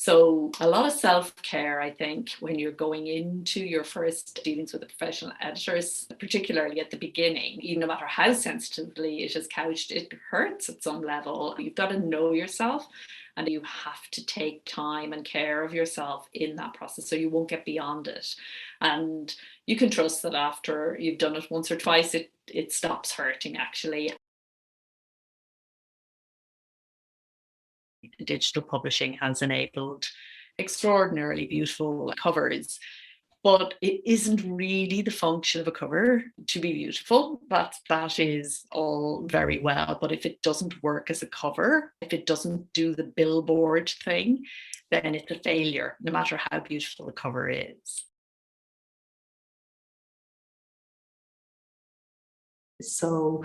So a lot of self-care, I think, when you're going into your first dealings with the professional editors, particularly at the beginning, no matter how sensitively it is couched, it hurts at some level. You've got to know yourself, and you have to take time and care of yourself in that process so you won't get beyond it. And you can trust that after you've done it once or twice, it stops hurting, actually. Digital publishing has enabled extraordinarily beautiful covers, but it isn't really the function of a cover to be beautiful. That is all very well, but if it doesn't work as a cover, if it doesn't do the billboard thing, then it's a failure, no matter how beautiful the cover is. So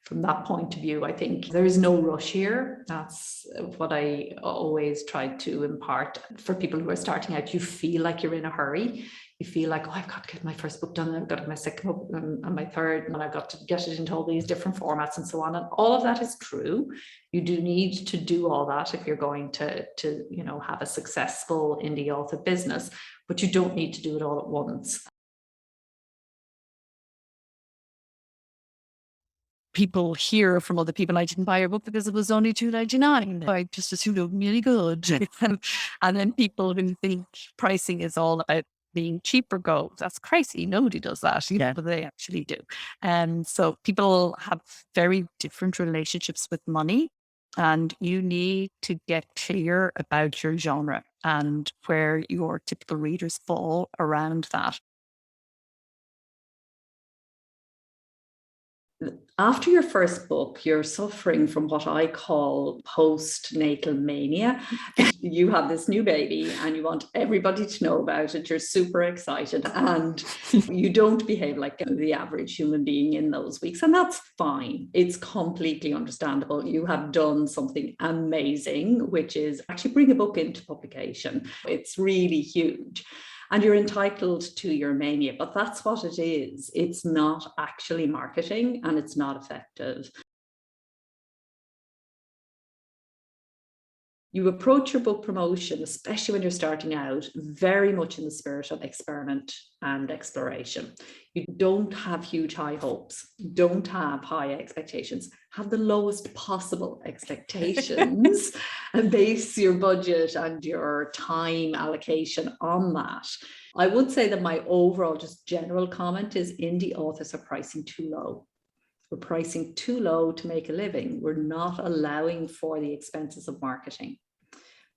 from that point of view, I think there is no rush here. That's what I always try to impart for people who are starting out. You feel like you're in a hurry. You feel like, oh, I've got to get my first book done, I've got to get my second book and my third, and I've got to get it into all these different formats and so on. And all of that is true. You do need to do all that if you're going to have a successful indie author business, but you don't need to do it all at once. People hear from other people, I didn't buy your book because it was only $2.99. I just assumed it would be really good. And then people who think pricing is all about being cheaper go, that's crazy. Nobody does that, but they actually do. And so people have very different relationships with money, and you need to get clear about your genre and where your typical readers fall around that. After your first book, you're suffering from what I call postnatal mania. You have this new baby and you want everybody to know about it. You're super excited and you don't behave like the average human being in those weeks. And that's fine. It's completely understandable. You have done something amazing, which is actually bring a book into publication. It's really huge. And you're entitled to your mania, but that's what it is. It's not actually marketing and it's not effective. You approach your book promotion, especially when you're starting out, very much in the spirit of experiment and exploration. You don't have huge high hopes, don't have high expectations, have the lowest possible expectations and base your budget and your time allocation on that. I would say that my overall just general comment is indie authors are pricing too low. We're pricing too low to make a living. We're not allowing for the expenses of marketing.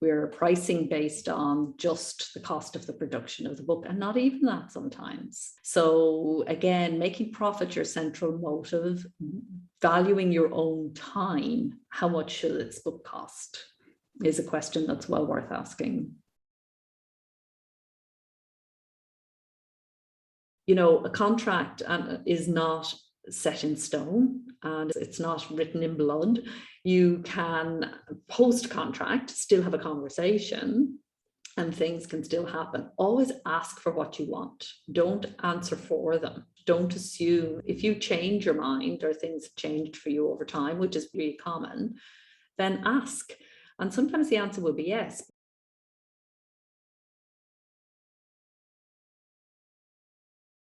We're pricing based on just the cost of the production of the book, and not even that sometimes. So again, making profit your central motive, valuing your own time, how much should this book cost, is a question that's well worth asking. A contract is not set in stone and it's not written in blood. You can post-contract still have a conversation and things can still happen. Always ask for what you want. Don't answer for them. Don't assume. If you change your mind or things have changed for you over time, which is really common, then ask. And sometimes the answer will be yes.